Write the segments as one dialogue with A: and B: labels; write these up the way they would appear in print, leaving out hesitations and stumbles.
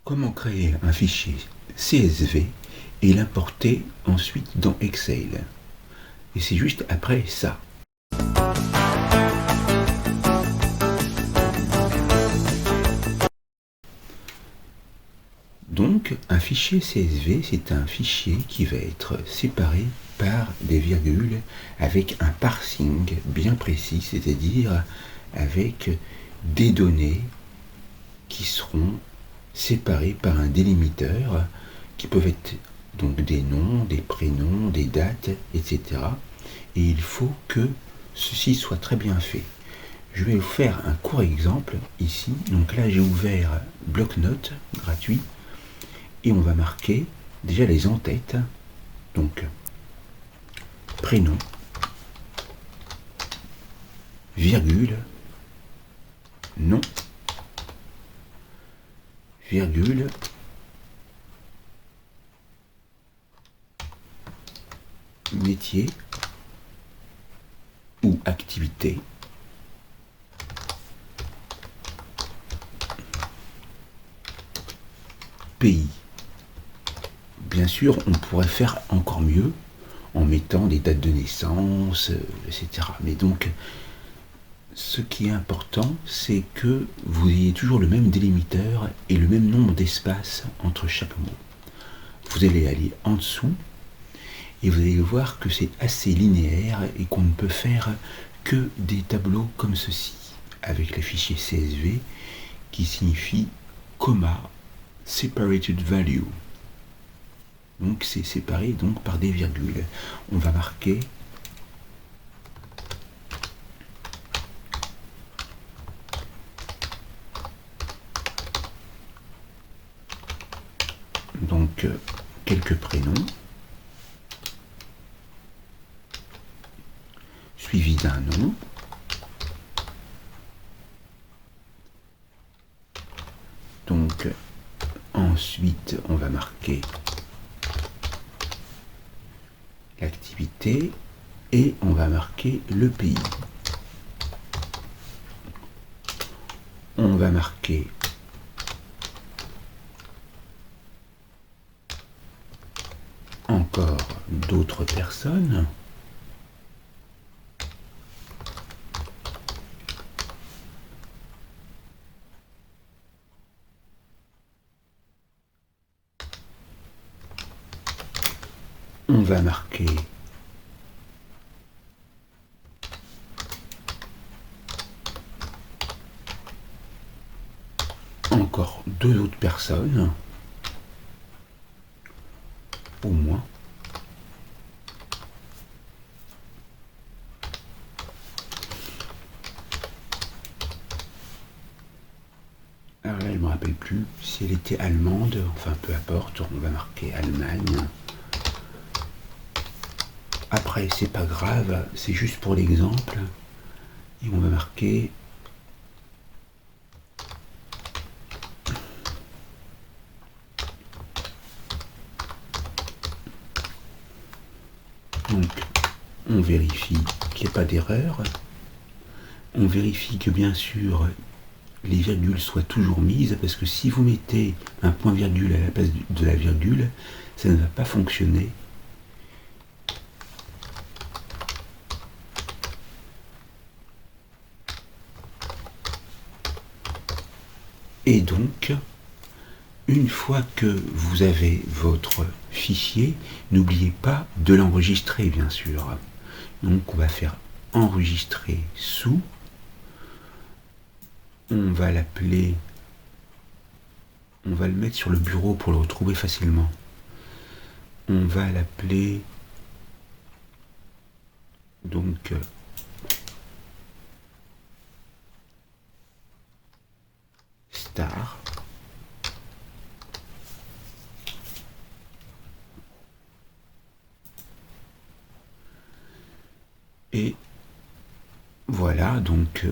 A: Comment créer un fichier CSV et l'importer ensuite dans Excel. Et c'est juste après ça. Donc, un fichier CSV, c'est un fichier qui va être séparé par des virgules avec un parsing bien précis, c'est-à-dire avec des données qui seront séparées par un délimiteur, qui peuvent être donc des noms, des prénoms, des dates, etc. Et il faut que ceci soit très bien fait. Je vais vous faire un court exemple ici. Donc là, j'ai ouvert bloc-notes gratuit et on va marquer déjà les en-têtes. Donc prénom, virgule, nom, virgule, métier ou activité, pays. Bien sûr, on pourrait faire encore mieux en mettant des dates de naissance, etc. Mais donc, ce qui est important, c'est que vous ayez toujours le même délimiteur et le même nombre d'espaces entre chaque mot. Vous allez aller en dessous et vous allez voir que c'est assez linéaire et qu'on ne peut faire que des tableaux comme ceci, avec les fichiers CSV qui signifie comma separated value. Donc c'est séparé donc par des virgules. On va marquer donc quelques prénoms suivi d'un nom. Donc ensuite on va marquer l'activité et on va marquer le pays. On va marquer encore d'autres personnes. On va marquer encore deux autres personnes, au moins. Alors là, je ne me rappelle plus si elle était allemande, enfin peu importe, on va marquer Allemagne. Après, c'est pas grave, c'est juste pour l'exemple. Et on va marquer donc on vérifie qu'il n'y a pas d'erreur. On vérifie que bien sûr les virgules soient toujours mises, parce que si vous mettez un point virgule à la place de la virgule, ça ne va pas fonctionner. Et donc, une fois que vous avez votre fichier, n'oubliez pas de l'enregistrer, bien sûr. Donc, on va faire enregistrer sous. On va l'appeler, on va le mettre sur le bureau pour le retrouver facilement. On va l'appeler donc star. Et voilà, donc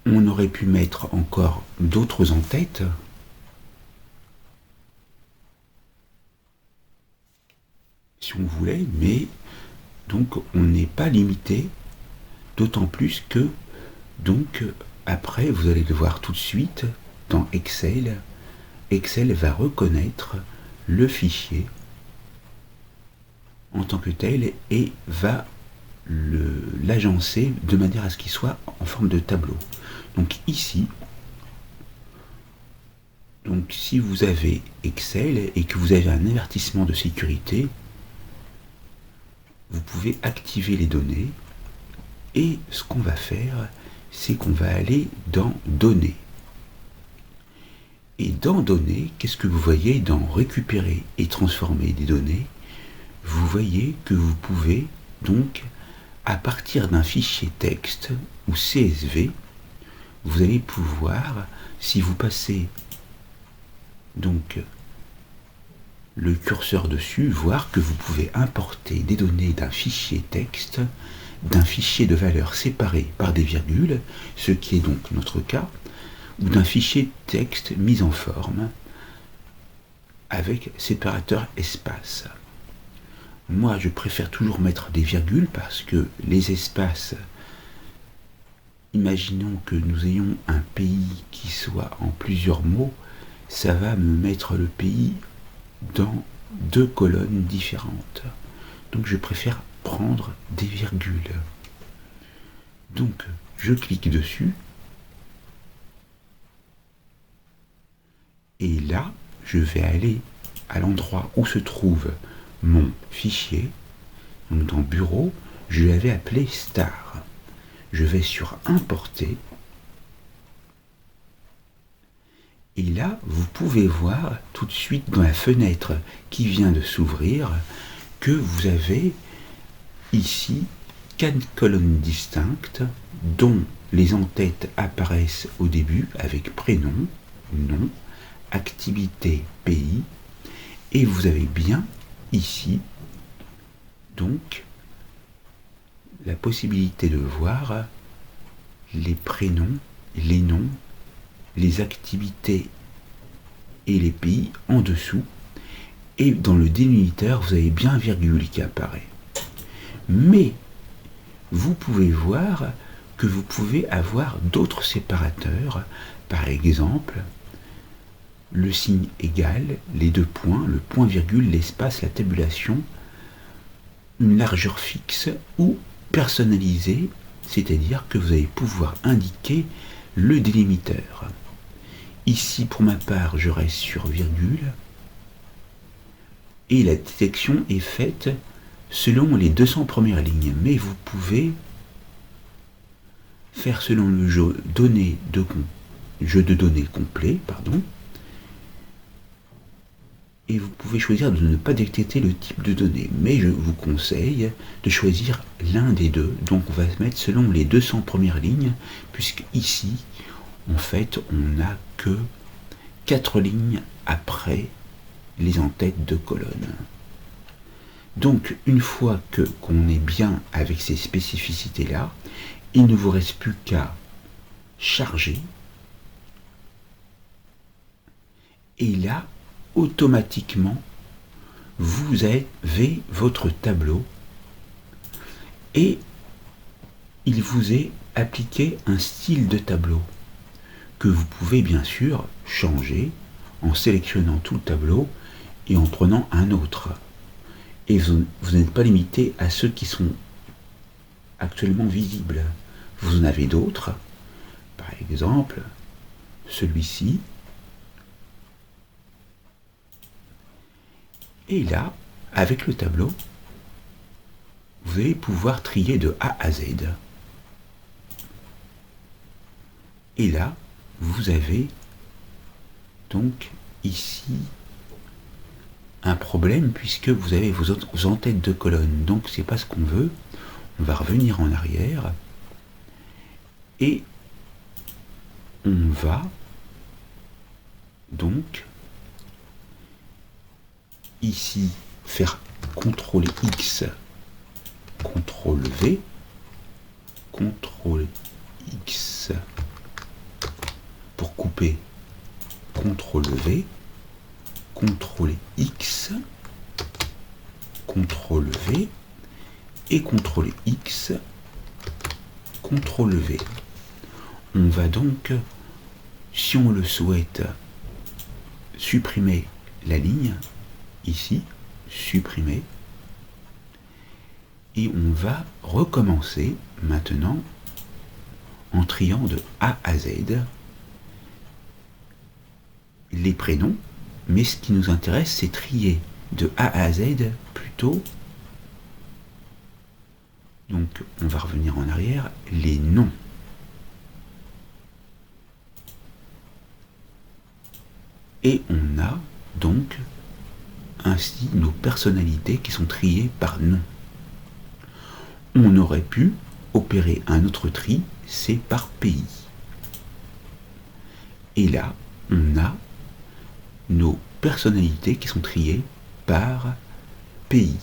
A: on aurait pu mettre encore d'autres en-têtes. Si on voulait, mais donc on n'est pas limité, d'autant plus que donc après vous allez le voir tout de suite dans Excel, Excel va reconnaître le fichier en tant que tel et va l'agencer de manière à ce qu'il soit en forme de tableau. Donc ici, donc si vous avez Excel et que vous avez un avertissement de sécurité, vous pouvez activer les données et ce qu'on va faire, c'est qu'on va aller dans Données. Et dans Données, qu'est-ce que vous voyez dans Récupérer et transformer des données? Vous voyez que vous pouvez donc, à partir d'un fichier texte ou CSV, vous allez pouvoir, si vous passez donc le curseur dessus, voir que vous pouvez importer des données d'un fichier texte, d'un fichier de valeur séparé par des virgules, ce qui est donc notre cas, ou d'un fichier texte mis en forme avec séparateur espace. Moi, je préfère toujours mettre des virgules parce que les espaces, imaginons que nous ayons un pays qui soit en plusieurs mots, ça va me mettre le pays dans 2 colonnes différentes. Donc je préfère prendre des virgules. Donc je clique dessus. Et là, je vais aller à l'endroit où se trouve mon fichier. Donc dans Bureau, je l'avais appelé Star. Je vais sur Importer. Et là, vous pouvez voir tout de suite dans la fenêtre qui vient de s'ouvrir que vous avez ici 4 colonnes distinctes dont les en-têtes apparaissent au début avec prénom, nom, activité, pays, et vous avez bien ici donc la possibilité de voir les prénoms, les noms, les activités et les pays en dessous, et dans le délimitateur vous avez bien un virgule qui apparaît. Mais vous pouvez voir que vous pouvez avoir d'autres séparateurs, par exemple le signe égal, les 2 points, le point virgule, l'espace, la tabulation, une largeur fixe ou personnalisée, c'est-à-dire que vous allez pouvoir indiquer le délimiteur. Ici, pour ma part, je reste sur virgule et la détection est faite selon les 200 premières lignes, mais vous pouvez faire selon le jeu de données complet, et vous pouvez choisir de ne pas détecter le type de données, mais je vous conseille de choisir l'un des deux. Donc on va se mettre selon les 200 premières lignes, puisque ici, en fait, on n'a que 4 lignes après les en-têtes de colonne. Donc une fois qu'on est bien avec ces spécificités-là, il ne vous reste plus qu'à charger. Et là, automatiquement, vous avez votre tableau et il vous est appliqué un style de tableau que vous pouvez bien sûr changer en sélectionnant tout le tableau et en prenant un autre. Et vous n'êtes pas limité à ceux qui sont actuellement visibles. Vous en avez d'autres, par exemple celui-ci. Et là, avec le tableau, vous allez pouvoir trier de A à Z. Et là, vous avez donc ici un problème puisque vous avez vos en-têtes de colonne. Donc c'est pas ce qu'on veut. On va revenir en arrière et on va donc ici faire CTRL X, CTRL V, CTRL X pour couper, CTRL V, CTRL X, CTRL V et CTRL X, CTRL V. On va donc, si on le souhaite, supprimer la ligne, ici, supprimer, et on va recommencer maintenant en triant de A à Z les prénoms, mais ce qui nous intéresse, c'est trier de A à Z plutôt. Donc on va revenir en arrière, les noms. Et on a donc ainsi nos personnalités qui sont triées par nom. On aurait pu opérer un autre tri, c'est par pays. Et là, on a nos personnalités qui sont triées par pays.